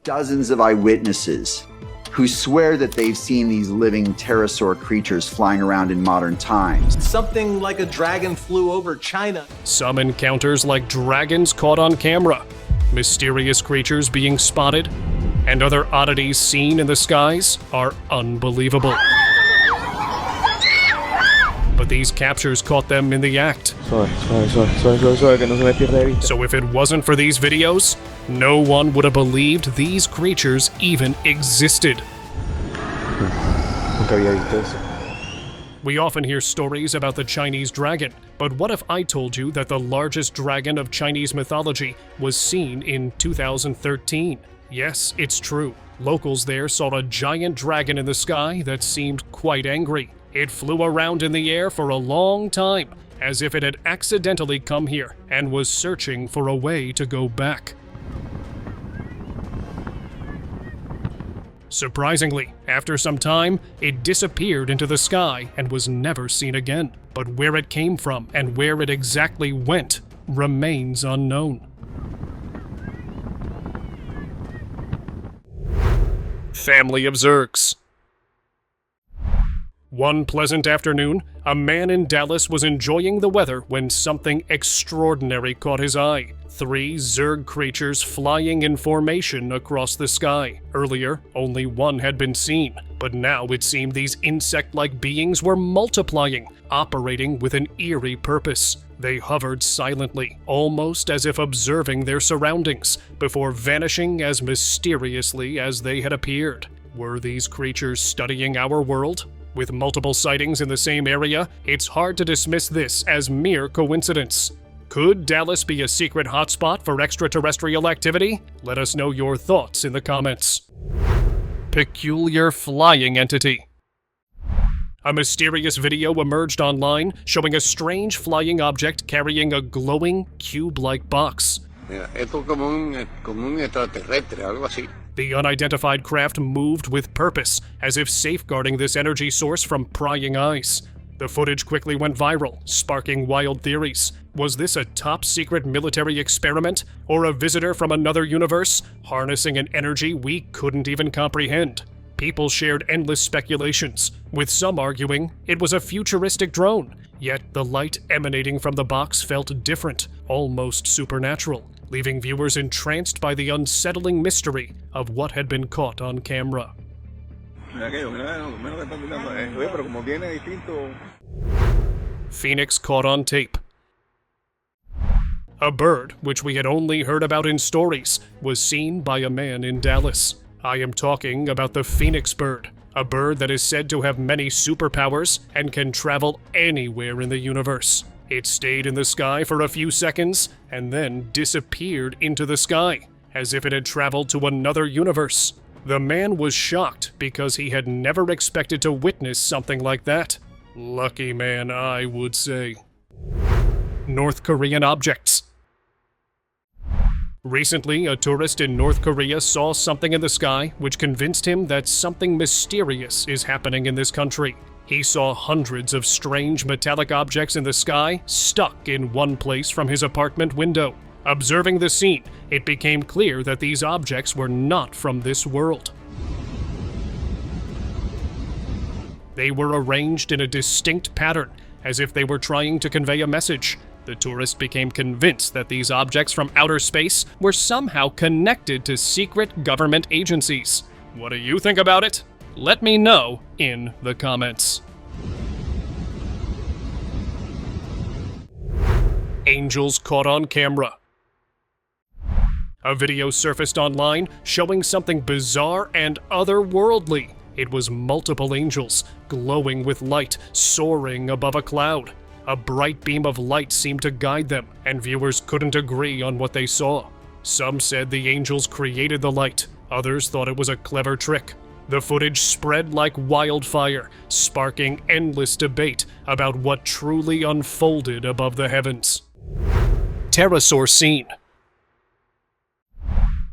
dozens of eyewitnesses who swear that they've seen these living pterosaur creatures flying around in modern times. Something like a dragon flew over China. Some encounters like dragons caught on camera, mysterious creatures being spotted, and other oddities seen in the skies are unbelievable. But these captures caught them in the act. Suave, que no se me pierda de vista. So if it wasn't for these videos, no one would have believed these creatures even existed. Nunca había visto eso. We often hear stories about the Chinese dragon, but what if I told you that the largest dragon of Chinese mythology was seen in 2013? Yes, it's true. Locals there saw a giant dragon in the sky that seemed quite angry. It flew around in the air for a long time, as if it had accidentally come here and was searching for a way to go back. Surprisingly, after some time, it disappeared into the sky and was never seen again. But where it came from and where it exactly went remains unknown. Family of Zergs. One pleasant afternoon, a man in Dallas was enjoying the weather when something extraordinary caught his eye. 3 Zerg creatures flying in formation across the sky. Earlier, only one had been seen, but now it seemed these insect-like beings were multiplying, operating with an eerie purpose. They hovered silently, almost as if observing their surroundings, before vanishing as mysteriously as they had appeared. Were these creatures studying our world? With multiple sightings in the same area, it's hard to dismiss this as mere coincidence. Could Dallas be a secret hotspot for extraterrestrial activity? Let us know your thoughts in the comments. Peculiar flying entity. A mysterious video emerged online showing a strange flying object carrying a glowing, cube-like box. Mira, esto como un extraterrestre, algo así. The unidentified craft moved with purpose, as if safeguarding this energy source from prying eyes. The footage quickly went viral, sparking wild theories. Was this a top-secret military experiment, or a visitor from another universe, harnessing an energy we couldn't even comprehend? People shared endless speculations, with some arguing it was a futuristic drone, yet the light emanating from the box felt different, almost supernatural, leaving viewers entranced by the unsettling mystery of what had been caught on camera. Phoenix caught on tape. A bird, which we had only heard about in stories, was seen by a man in Dallas. I am talking about the phoenix bird, a bird that is said to have many superpowers and can travel anywhere in the universe. It stayed in the sky for a few seconds and then disappeared into the sky, as if it had traveled to another universe. The man was shocked because he had never expected to witness something like that. Lucky man, I would say. North Korean objects. Recently, a tourist in North Korea saw something in the sky which convinced him that something mysterious is happening in this country. He saw hundreds of strange metallic objects in the sky stuck in one place from his apartment window. Observing the scene, it became clear that these objects were not from this world. They were arranged in a distinct pattern, as if they were trying to convey a message. The tourist became convinced that these objects from outer space were somehow connected to secret government agencies. What do you think about it? Let me know in the comments. Angels caught on camera. A video surfaced online showing something bizarre and otherworldly. It was multiple angels, glowing with light, soaring above a cloud. A bright beam of light seemed to guide them, and viewers couldn't agree on what they saw. Some said the angels created the light, others thought it was a clever trick. The footage spread like wildfire, sparking endless debate about what truly unfolded above the heavens. Pterosaur scene.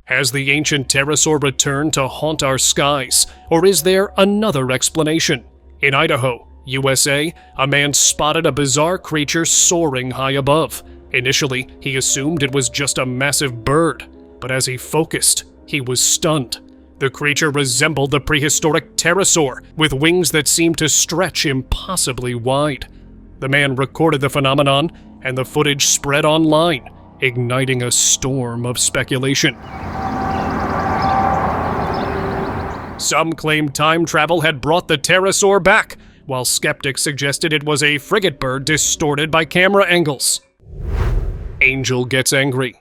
Has the ancient pterosaur returned to haunt our skies, or is there another explanation? In Idaho, USA, a man spotted a bizarre creature soaring high above. Initially, he assumed it was just a massive bird, but as he focused, He was stunned. The creature resembled the prehistoric pterosaur, with wings that seemed to stretch impossibly wide. The man recorded the phenomenon, and the footage spread online, igniting a storm of speculation. Some claimed time travel had brought the pterosaur back, while skeptics suggested it was a frigate bird distorted by camera angles. Angel gets angry.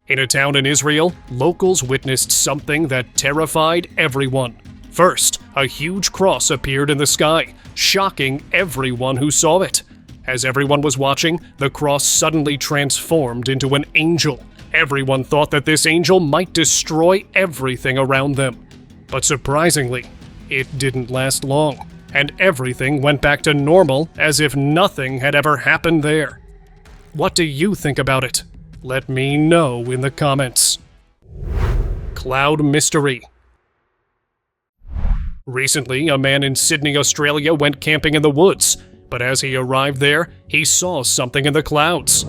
In a town in Israel, locals witnessed something that terrified everyone. First, a huge cross appeared in the sky, shocking everyone who saw it. As everyone was watching, the cross suddenly transformed into an angel. Everyone thought that this angel might destroy everything around them. But surprisingly, it didn't last long, and everything went back to normal as if nothing had ever happened there. What do you think about it? Let me know in the comments. Cloud mystery. Recently, a man in Sydney, Australia went camping in the woods, but as he arrived there, he saw something in the clouds.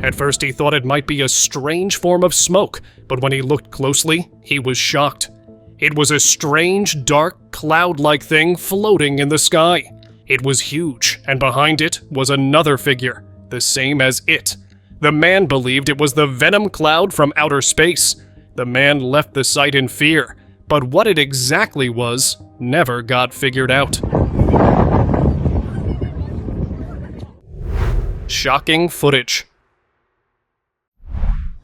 At first, he thought it might be a strange form of smoke, but when he looked closely, he was shocked. It was a strange, dark, cloud-like thing floating in the sky. It was huge, and behind it was another figure, the same as it. The man believed it was the Venom cloud from outer space. The man left the site in fear, but what it exactly was never got figured out. Shocking footage.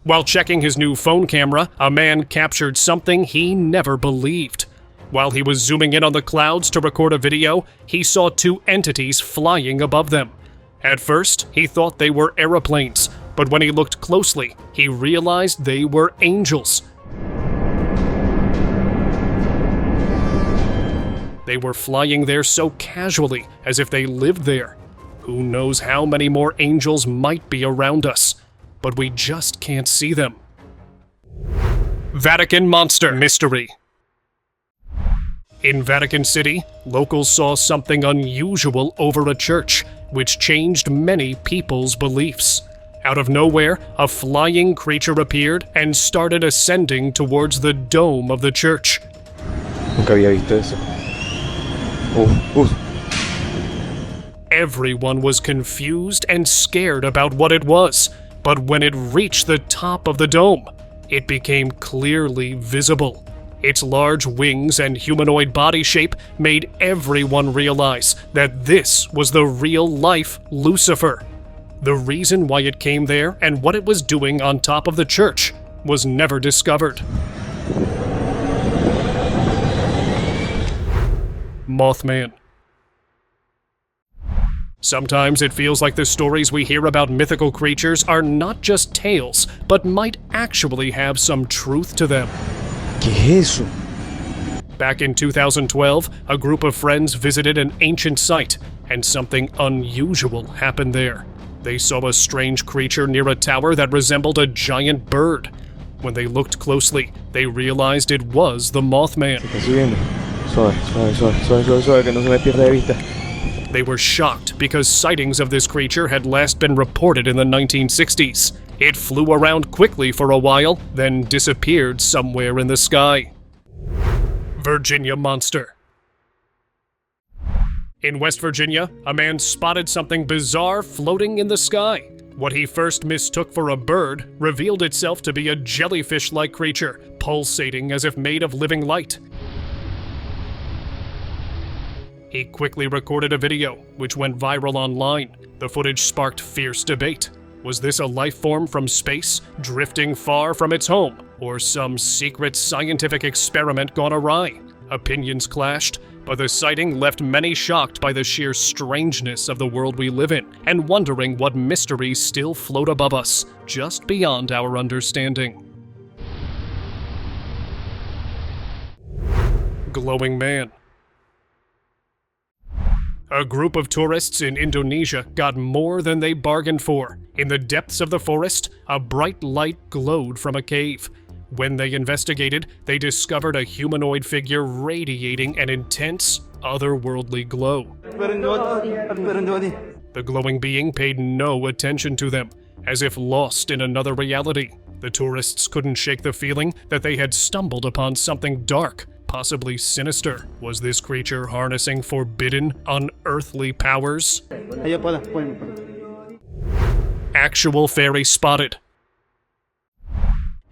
While checking his new phone camera, a man captured something he never believed. While he was zooming in on the clouds to record a video, he saw two entities flying above them. At first, he thought they were aeroplanes, but when he looked closely, he realized they were angels. They were flying there so casually, as if they lived there. Who knows how many more angels might be around us, but we just can't see them. Vatican monster mystery. In Vatican City, locals saw something unusual over a church, which changed many people's beliefs. Out of nowhere, a flying creature appeared and started ascending towards the dome of the church. Nunca había visto eso. Everyone was confused and scared about what it was, but when it reached the top of the dome, it became clearly visible. Its large wings and humanoid body shape made everyone realize that this was the real-life Lucifer. The reason why it came there and what it was doing on top of the church was never discovered. Mothman. Sometimes it feels like the stories we hear about mythical creatures are not just tales, but might actually have some truth to them. ¿Qué es eso? Back in 2012, a group of friends visited an ancient site, and something unusual happened there. They saw a strange creature near a tower that resembled a giant bird. When they looked closely, they realized it was the Mothman. Está subiendo. Suave, suave, suave, suave, suave, suave, que no se me pierda de vista. They were shocked because sightings of this creature had last been reported in the 1960s. It flew around quickly for a while, then disappeared somewhere in the sky. Virginia monster. In West Virginia, a man spotted something bizarre floating in the sky. What he first mistook for a bird revealed itself to be a jellyfish-like creature, pulsating as if made of living light. He quickly recorded a video, which went viral online. The footage sparked fierce debate. Was this a life form from space, drifting far from its home, or some secret scientific experiment gone awry? Opinions clashed, but the sighting left many shocked by the sheer strangeness of the world we live in, and wondering what mysteries still float above us, just beyond our understanding. Glowing man. A group of tourists in Indonesia got more than they bargained for. In the depths of the forest, a bright light glowed from a cave. When they investigated, they discovered a humanoid figure radiating an intense, otherworldly glow. The glowing being paid no attention to them, as if lost in another reality. The tourists couldn't shake the feeling that they had stumbled upon something dark, possibly sinister. Was this creature harnessing forbidden, unearthly powers? Actual fairy spotted.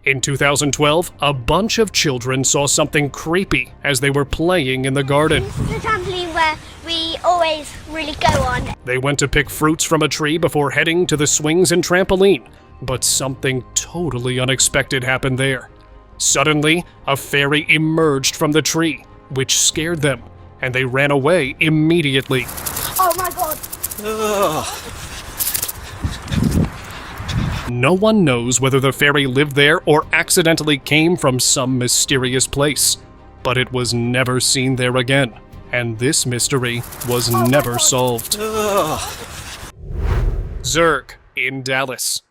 In 2012, a bunch of children saw something creepy as they were playing in the garden. This is the trampoline where we always really go on. They went to pick fruits from a tree before heading to the swings and trampoline, but something totally unexpected happened there. Suddenly, a fairy emerged from the tree, which scared them, and they ran away immediately. Oh my god! No one knows whether the fairy lived there or accidentally came from some mysterious place, but it was never seen there again, and this mystery was never solved. Zerg in Dallas.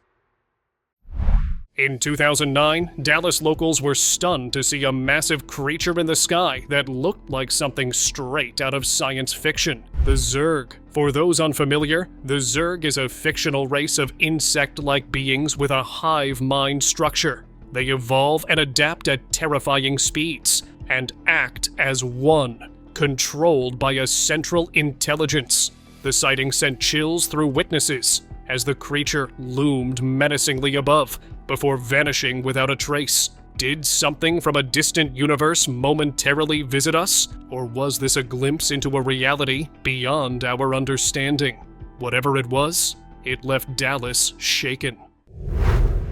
In 2009, Dallas locals were stunned to see a massive creature in the sky that looked like something straight out of science fiction. The Zerg. For those unfamiliar, the Zerg is a fictional race of insect-like beings with a hive mind structure. They evolve and adapt at terrifying speeds, and act as one, controlled by a central intelligence. The sighting sent chills through witnesses, as the creature loomed menacingly above, before vanishing without a trace. Did something from a distant universe momentarily visit us? Or was this a glimpse into a reality beyond our understanding? Whatever it was, it left Dallas shaken.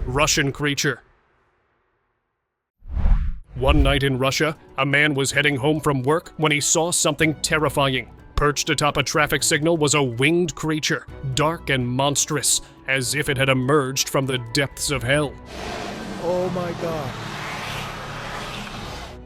Russian creature. One night in Russia, a man was heading home from work when he saw something terrifying. Perched atop a traffic signal was a winged creature, dark and monstrous, as if it had emerged from the depths of hell. Oh my god.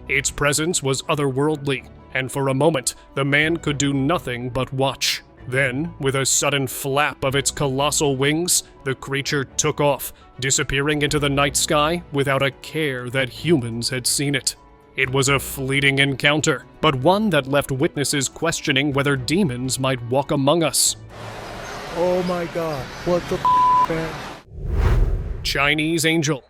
Its presence was otherworldly, and for a moment, the man could do nothing but watch. Then, with a sudden flap of its colossal wings, the creature took off, disappearing into the night sky without a care that humans had seen it. It was a fleeting encounter, but one that left witnesses questioning whether demons might walk among us. Oh my god. What the man? Chinese angel.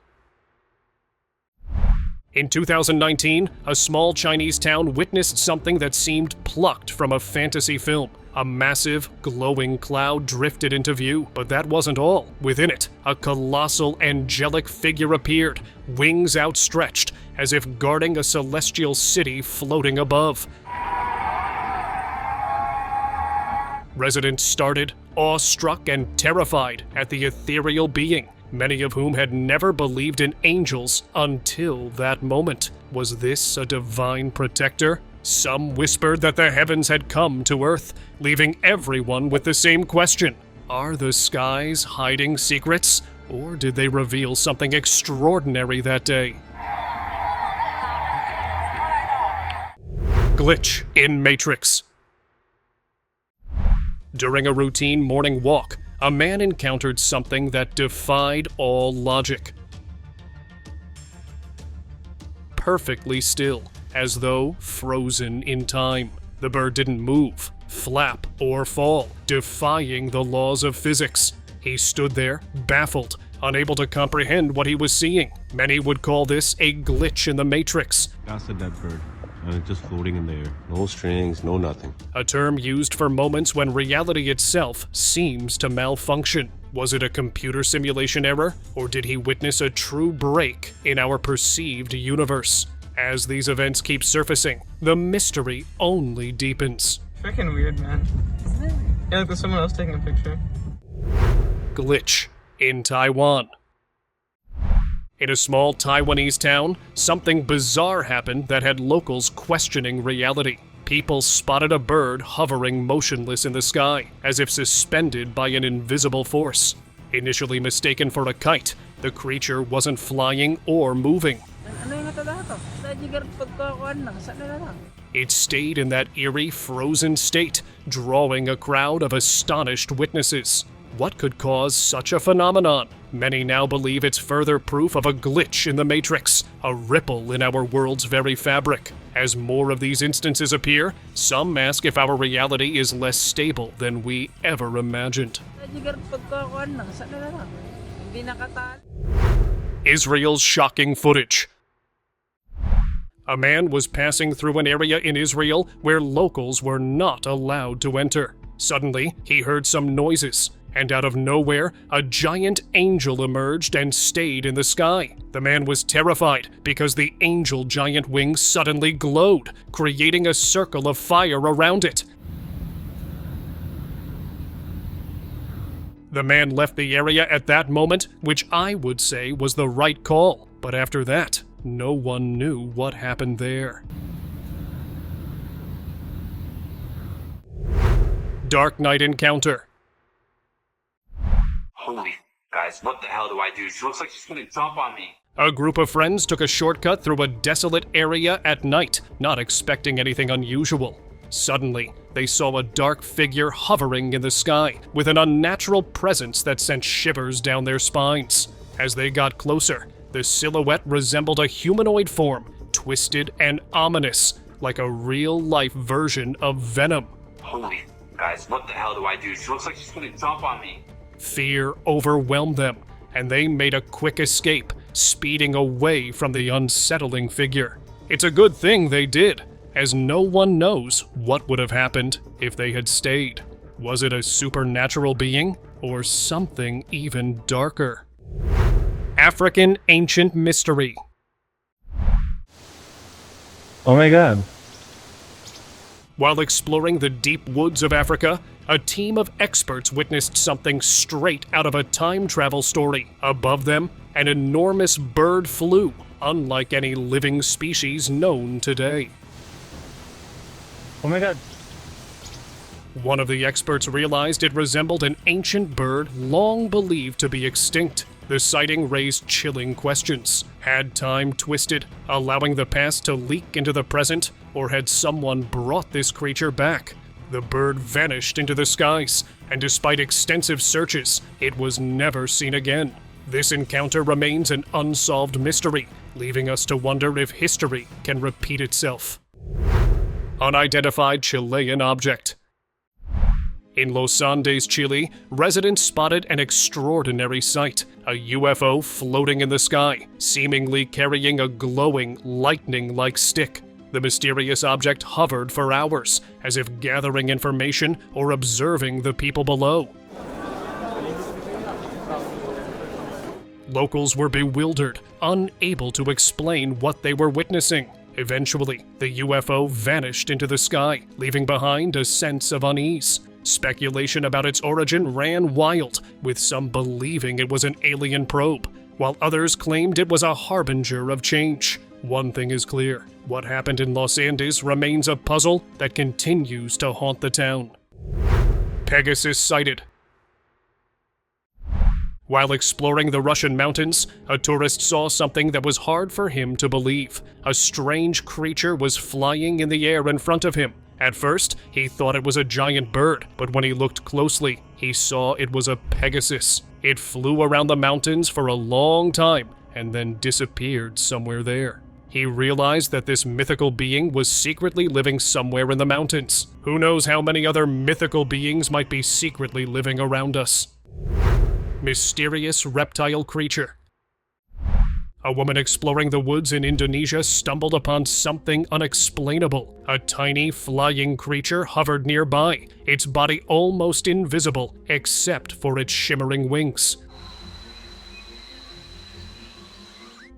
In 2019, a small Chinese town witnessed something that seemed plucked from a fantasy film. A massive, glowing cloud drifted into view, but that wasn't all. Within it, a colossal angelic figure appeared, wings outstretched, as if guarding a celestial city floating above. Residents started, awestruck and terrified at the ethereal being, many of whom had never believed in angels until that moment. Was this a divine protector? Some whispered that the heavens had come to Earth, leaving everyone with the same question. Are the skies hiding secrets, or did they reveal something extraordinary that day? Glitch in Matrix. During a routine morning walk, a man encountered something that defied all logic. Perfectly still, as though frozen in time. The bird didn't move, flap, or fall, defying the laws of physics. He stood there, baffled, unable to comprehend what he was seeing. Many would call this a glitch in the Matrix. That's a dead bird, and it's just floating in the air. No strings, no nothing. A term used for moments when reality itself seems to malfunction. Was it a computer simulation error, or did he witness a true break in our perceived universe? As these events keep surfacing, the mystery only deepens. Freaking weird, man. Yeah, like there's someone else taking a picture. Glitch in Taiwan. In a small Taiwanese town, something bizarre happened that had locals questioning reality. People spotted a bird hovering motionless in the sky, as if suspended by an invisible force. Initially mistaken for a kite, the creature wasn't flying or moving. It stayed in that eerie, frozen state, drawing a crowd of astonished witnesses. What could cause such a phenomenon? Many now believe it's further proof of a glitch in the Matrix, a ripple in our world's very fabric. As more of these instances appear, some ask if our reality is less stable than we ever imagined. Israel's shocking footage. A man was passing through an area in Israel where locals were not allowed to enter. Suddenly, he heard some noises, and out of nowhere, a giant angel emerged and stayed in the sky. The man was terrified because the angel giant wings suddenly glowed, creating a circle of fire around it. The man left the area at that moment, which I would say was the right call. But after that, no one knew what happened there. Dark Night Encounter. Holy guys, what the hell do I do? She looks like she's gonna jump on me. A group of friends took a shortcut through a desolate area at night, not expecting anything unusual. Suddenly, they saw a dark figure hovering in the sky, with an unnatural presence that sent shivers down their spines. As they got closer, the silhouette resembled a humanoid form, twisted and ominous, like a real-life version of Venom. Holy guys, what the hell do I do? She looks like she's gonna jump on me. Fear overwhelmed them, and they made a quick escape, speeding away from the unsettling figure. It's a good thing they did, as no one knows what would have happened if they had stayed. Was it a supernatural being, or something even darker? African Ancient Mystery. Oh my god. While exploring the deep woods of Africa, a team of experts witnessed something straight out of a time travel story. Above them, an enormous bird flew, unlike any living species known today. Oh my god. One of the experts realized it resembled an ancient bird long believed to be extinct. The sighting raised chilling questions. Had time twisted, allowing the past to leak into the present, or had someone brought this creature back? The bird vanished into the skies, and despite extensive searches, it was never seen again. This encounter remains an unsolved mystery, leaving us to wonder if history can repeat itself. Unidentified Chilean object. In Los Andes, Chile, residents spotted an extraordinary sight, a UFO floating in the sky, seemingly carrying a glowing, lightning-like stick. The mysterious object hovered for hours, as if gathering information or observing the people below. Locals were bewildered, unable to explain what they were witnessing. Eventually, the UFO vanished into the sky, leaving behind a sense of unease. Speculation about its origin ran wild, with some believing it was an alien probe, while others claimed it was a harbinger of change. One thing is clear: what happened in Los Andes remains a puzzle that continues to haunt the town. Pegasus sighted. While exploring the Russian mountains, a tourist saw something that was hard for him to believe. A strange creature was flying in the air in front of him. At first, he thought it was a giant bird, but when he looked closely, he saw it was a Pegasus. It flew around the mountains for a long time and then disappeared somewhere there. He realized that this mythical being was secretly living somewhere in the mountains. Who knows how many other mythical beings might be secretly living around us? Mysterious reptile creature. A woman exploring the woods in Indonesia stumbled upon something unexplainable. A tiny flying creature hovered nearby, its body almost invisible except for its shimmering wings.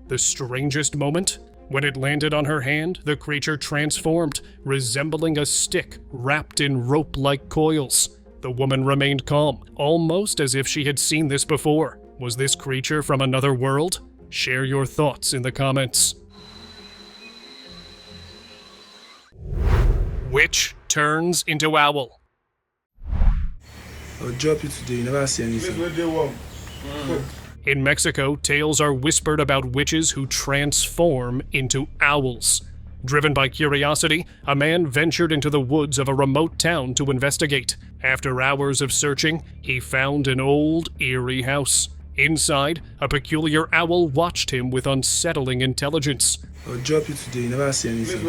The strangest moment? When it landed on her hand, the creature transformed, resembling a stick wrapped in rope-like coils. The woman remained calm, almost as if she had seen this before. Was this creature from another world? Share your thoughts in the comments. Witch turns into owl. I'll drop you today, you never see anything. In Mexico, tales are whispered about witches who transform into owls. Driven by curiosity, a man ventured into the woods of a remote town to investigate. After hours of searching, he found an old, eerie house. Inside, a peculiar owl watched him with unsettling intelligence. I'll drop you today, you never see anything.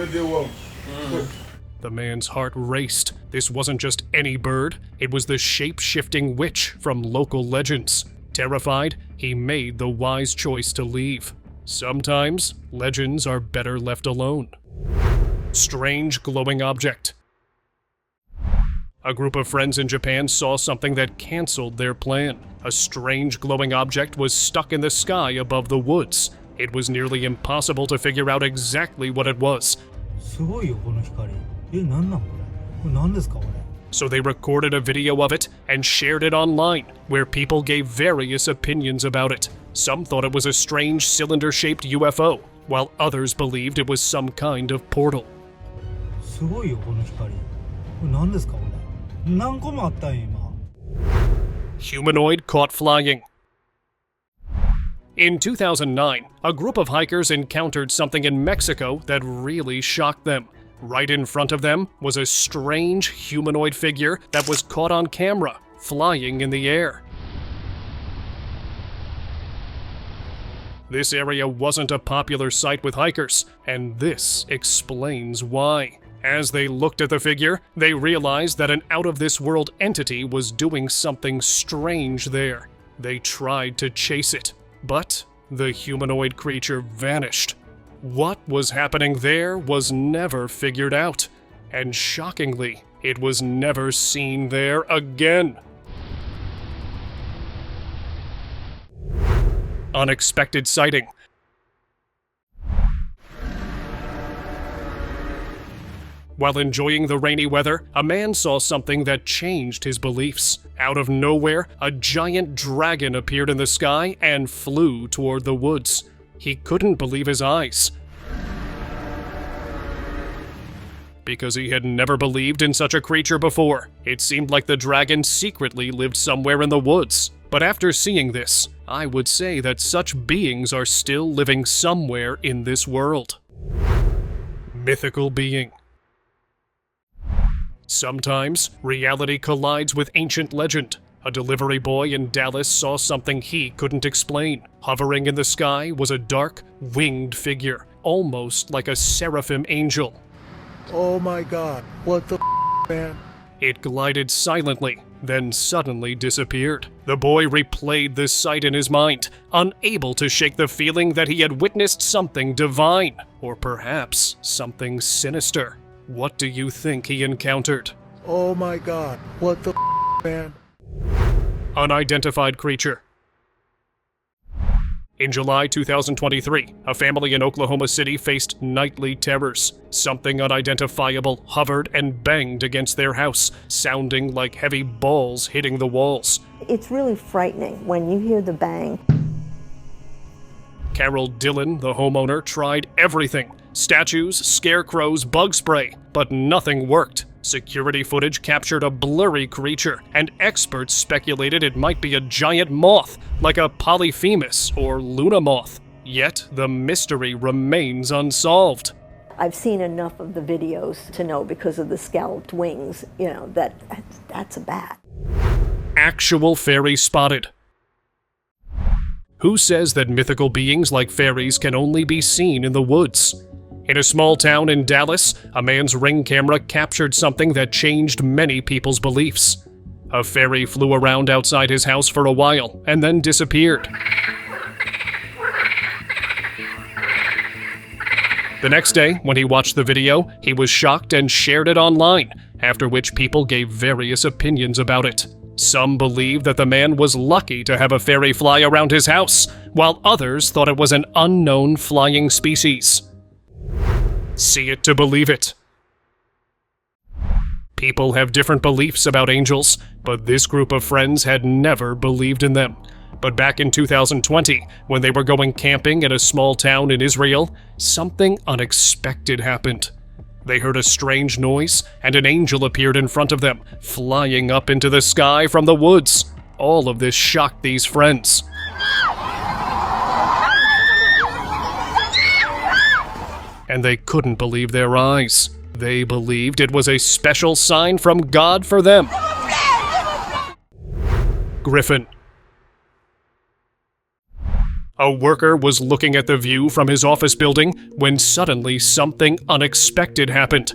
The man's heart raced. This wasn't just any bird, it was the shape-shifting witch from local legends. Terrified, he made the wise choice to leave. Sometimes, legends are better left alone. Strange glowing object. A group of friends in Japan saw something that canceled their plan. A strange glowing object was stuck in the sky above the woods. It was nearly impossible to figure out exactly what it was. So they recorded a video of it and shared it online, where people gave various opinions about it. Some thought it was a strange cylinder-shaped UFO, while others believed it was some kind of portal. Humanoid caught flying. In 2009, a group of hikers encountered something in Mexico that really shocked them. Right in front of them was a strange humanoid figure that was caught on camera, flying in the air. This area wasn't a popular sight with hikers, and this explains why. As they looked at the figure, they realized that an out-of-this-world entity was doing something strange there. They tried to chase it, but the humanoid creature vanished. What was happening there was never figured out, and shockingly, it was never seen there again. Unexpected sighting. While enjoying the rainy weather, a man saw something that changed his beliefs. Out of nowhere, a giant dragon appeared in the sky and flew toward the woods. He couldn't believe his eyes, because he had never believed in such a creature before. It seemed like the dragon secretly lived somewhere in the woods. But after seeing this, I would say that such beings are still living somewhere in this world. Mythical being. Sometimes, reality collides with ancient legend. A delivery boy in Dallas saw something he couldn't explain. Hovering in the sky was a dark, winged figure, almost like a seraphim angel. Oh my god, what the man? It glided silently, then suddenly disappeared. The boy replayed this sight in his mind, unable to shake the feeling that he had witnessed something divine, or perhaps something sinister. What do you think he encountered? Oh my god, what the man? Unidentified creature. In July 2023, a family in Oklahoma City faced nightly terrors. Something unidentifiable hovered and banged against their house, sounding like heavy balls hitting the walls. It's really frightening when you hear the bang. Carol Dillon, the homeowner, tried everything. Statues, scarecrows, bug spray, but nothing worked. Security footage captured a blurry creature, and experts speculated it might be a giant moth, like a Polyphemus or Luna moth. Yet, the mystery remains unsolved. I've seen enough of the videos to know, because of the scalloped wings, that's a bat. Actual fairy spotted. Who says that mythical beings like fairies can only be seen in the woods? In a small town in Dallas, a man's Ring camera captured something that changed many people's beliefs. A fairy flew around outside his house for a while and then disappeared. The next day, when he watched the video, he was shocked and shared it online, after which people gave various opinions about it. Some believed that the man was lucky to have a fairy fly around his house, while others thought it was an unknown flying species. See it to believe it. People have different beliefs about angels, but this group of friends had never believed in them. But back in 2020, when they were going camping in a small town in Israel, something unexpected happened. They heard a strange noise, and an angel appeared in front of them, flying up into the sky from the woods. All of this shocked these friends. and they couldn't believe their eyes. They believed it was a special sign from God for them. Griffin. A worker was looking at the view from his office building when suddenly something unexpected happened.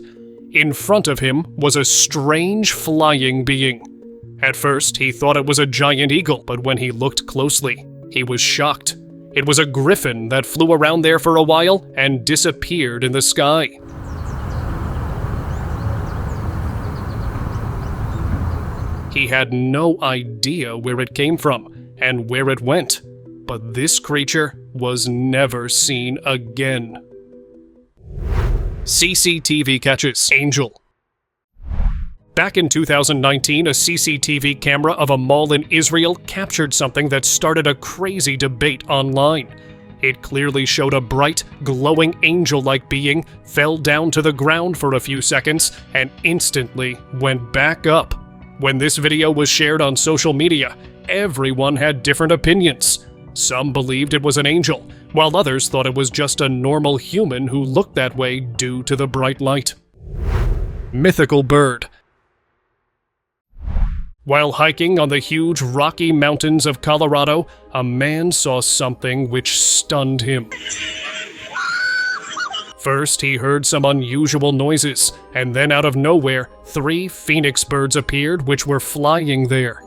In front of him was a strange flying being. At first, he thought it was a giant eagle, but when he looked closely, he was shocked. It was a griffin that flew around there for a while and disappeared in the sky. He had no idea where it came from and where it went, but this creature was never seen again. CCTV catches Angel. Back in 2019, a CCTV camera of a mall in Israel captured something that started a crazy debate online. It clearly showed a bright, glowing angel-like being fell down to the ground for a few seconds and instantly went back up. When this video was shared on social media, everyone had different opinions. Some believed it was an angel, while others thought it was just a normal human who looked that way due to the bright light. Mythical bird. While hiking on the huge Rocky Mountains of Colorado, a man saw something which stunned him. First, he heard some unusual noises, and then out of nowhere, 3 phoenix birds appeared which were flying there.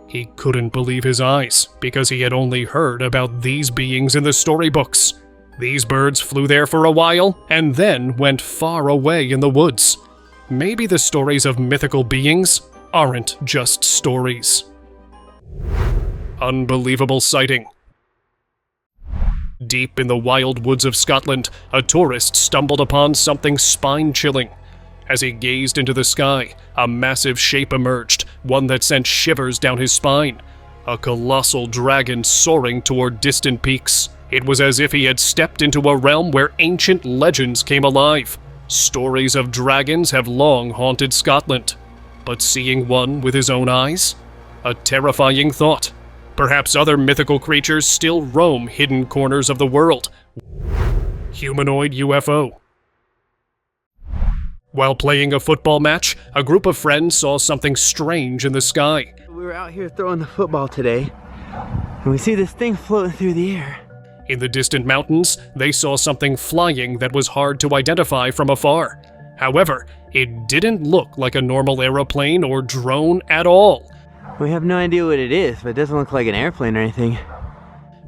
He couldn't believe his eyes, because he had only heard about these beings in the storybooks. These birds flew there for a while, and then went far away in the woods. Maybe the stories of mythical beings aren't just stories. Unbelievable sighting. Deep in the wild woods of Scotland, a tourist stumbled upon something spine-chilling. As he gazed into the sky, a massive shape emerged, one that sent shivers down his spine. A colossal dragon soaring toward distant peaks. It was as if he had stepped into a realm where ancient legends came alive. Stories of dragons have long haunted Scotland. But seeing one with his own eyes? A terrifying thought. Perhaps other mythical creatures still roam hidden corners of the world. Humanoid UFO. While playing a football match, a group of friends saw something strange in the sky. We were out here throwing the football today, and we see this thing floating through the air. In the distant mountains, they saw something flying that was hard to identify from afar. However, it didn't look like a normal aeroplane or drone at all. We have no idea what it is, but it doesn't look like an airplane or anything.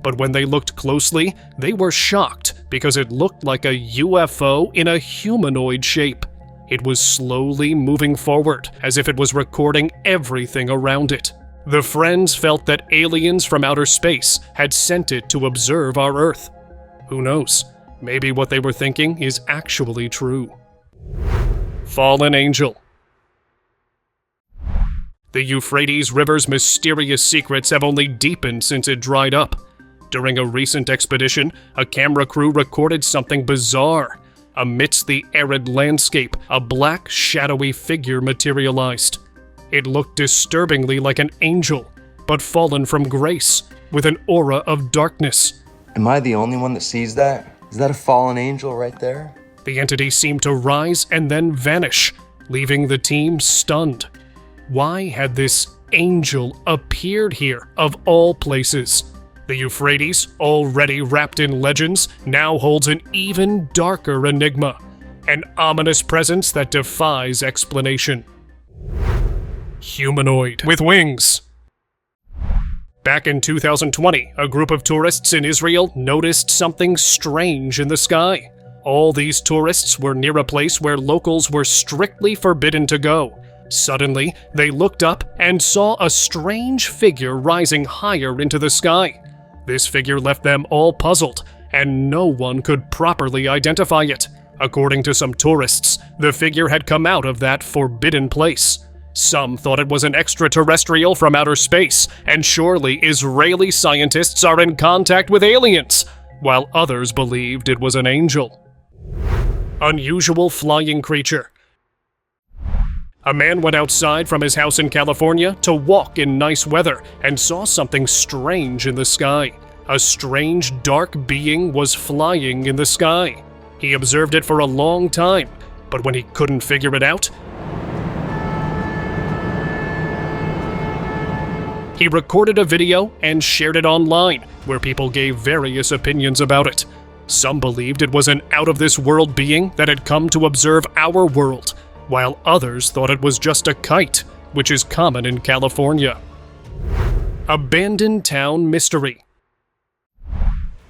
But when they looked closely, they were shocked because it looked like a UFO in a humanoid shape. It was slowly moving forward, as if it was recording everything around it. The friends felt that aliens from outer space had sent it to observe our Earth. Who knows? Maybe what they were thinking is actually true. Fallen angel. The Euphrates River's mysterious secrets have only deepened since it dried up. During a recent expedition, a camera crew recorded something bizarre. Amidst the arid landscape, a black, shadowy figure materialized. It looked disturbingly like an angel, but fallen from grace, with an aura of darkness. Am I the only one that sees that? Is that a fallen angel right there? The entity seemed to rise and then vanish, leaving the team stunned. Why had this angel appeared here, of all places? The Euphrates, already wrapped in legends, now holds an even darker enigma, an ominous presence that defies explanation. Humanoid with wings. Back in 2020, a group of tourists in Israel noticed something strange in the sky. All these tourists were near a place where locals were strictly forbidden to go. Suddenly, they looked up and saw a strange figure rising higher into the sky. This figure left them all puzzled, and no one could properly identify it. According to some tourists, the figure had come out of that forbidden place. Some thought it was an extraterrestrial from outer space, and surely Israeli scientists are in contact with aliens, while others believed it was an angel. Unusual flying creature. A man went outside from his house in California to walk in nice weather and saw something strange in the sky. A strange, dark being was flying in the sky. He observed it for a long time, but when he couldn't figure it out, he recorded a video and shared it online, where people gave various opinions about it. Some believed it was an out-of-this-world being that had come to observe our world, while others thought it was just a kite, which is common in California. Abandoned Town Mystery.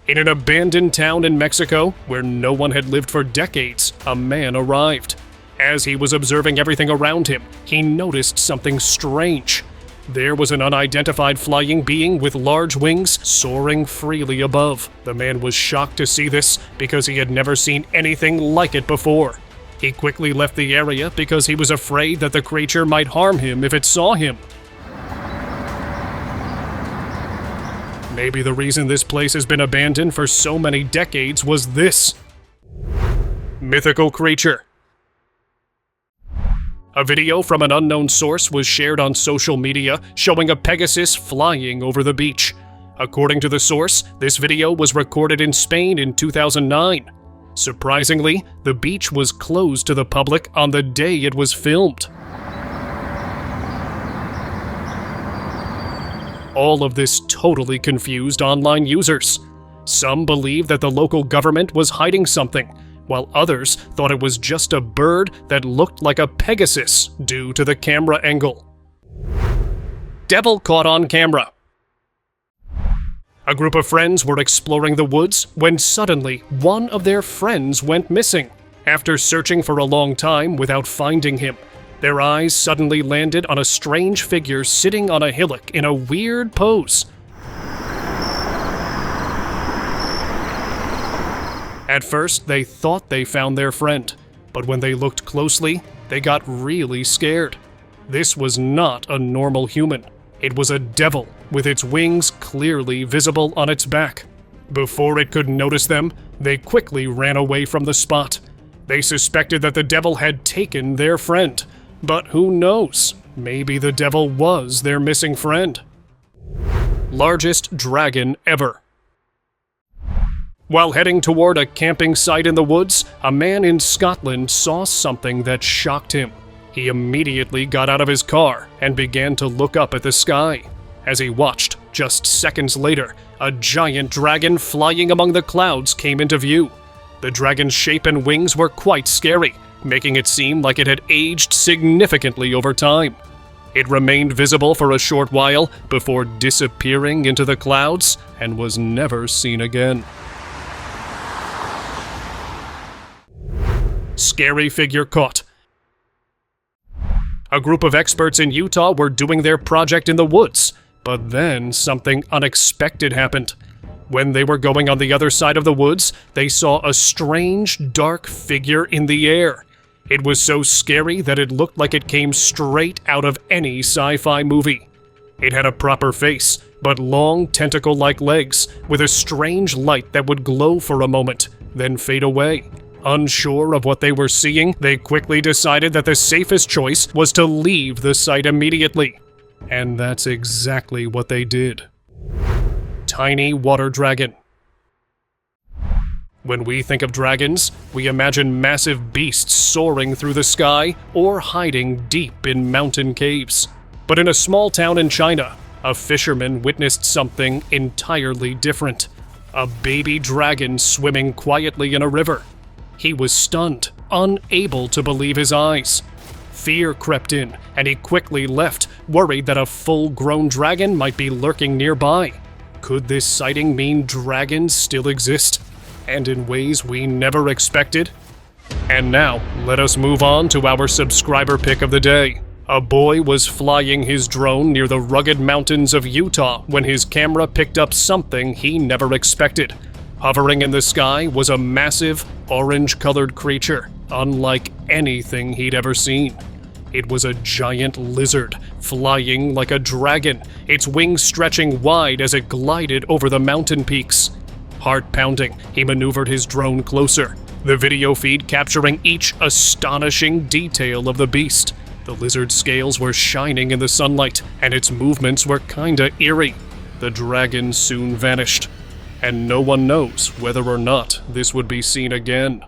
In an abandoned town in Mexico, where no one had lived for decades, a man arrived. As he was observing everything around him, he noticed something strange. There was an unidentified flying being with large wings soaring freely above. The man was shocked to see this because he had never seen anything like it before. He quickly left the area because he was afraid that the creature might harm him if it saw him. Maybe the reason this place has been abandoned for so many decades was this. Mythical creature. A video from an unknown source was shared on social media showing a Pegasus flying over the beach. According to the source, this video was recorded in Spain in 2009. Surprisingly, the beach was closed to the public on the day it was filmed. All of this totally confused online users. Some believed that the local government was hiding something, while others thought it was just a bird that looked like a Pegasus due to the camera angle. Devil caught on camera. A group of friends were exploring the woods when suddenly one of their friends went missing. After searching for a long time without finding him, their eyes suddenly landed on a strange figure sitting on a hillock in a weird pose. At first, they thought they found their friend, but when they looked closely, they got really scared. This was not a normal human. It was a devil, with its wings clearly visible on its back. Before it could notice them, they quickly ran away from the spot. They suspected that the devil had taken their friend, but who knows? Maybe the devil was their missing friend. Largest dragon ever. While heading toward a camping site in the woods, a man in Scotland saw something that shocked him. He immediately got out of his car and began to look up at the sky. As he watched, just seconds later, a giant dragon flying among the clouds came into view. The dragon's shape and wings were quite scary, making it seem like it had aged significantly over time. It remained visible for a short while before disappearing into the clouds and was never seen again. Scary figure caught. A group of experts in Utah were doing their project in the woods, but then something unexpected happened. When they were going on the other side of the woods, they saw a strange, dark figure in the air. It was so scary that it looked like it came straight out of any sci-fi movie. It had a proper face, but long tentacle-like legs, with a strange light that would glow for a moment, then fade away. Unsure of what they were seeing, they quickly decided that the safest choice was to leave the site immediately. And that's exactly what they did. Tiny water dragon. When we think of dragons, we imagine massive beasts soaring through the sky or hiding deep in mountain caves. But in a small town in China, a fisherman witnessed something entirely different. A baby dragon swimming quietly in a river. He was stunned, unable to believe his eyes. Fear crept in, and he quickly left, worried that a full-grown dragon might be lurking nearby. Could this sighting mean dragons still exist, and in ways we never expected? And now, let us move on to our subscriber pick of the day. A boy was flying his drone near the rugged mountains of Utah when his camera picked up something he never expected. Hovering in the sky was a massive, orange-colored creature, unlike anything he'd ever seen. It was a giant lizard, flying like a dragon, its wings stretching wide as it glided over the mountain peaks. Heart-pounding, he maneuvered his drone closer, the video feed capturing each astonishing detail of the beast. The lizard's scales were shining in the sunlight, and its movements were kinda eerie. The dragon soon vanished, and no one knows whether or not this would be seen again.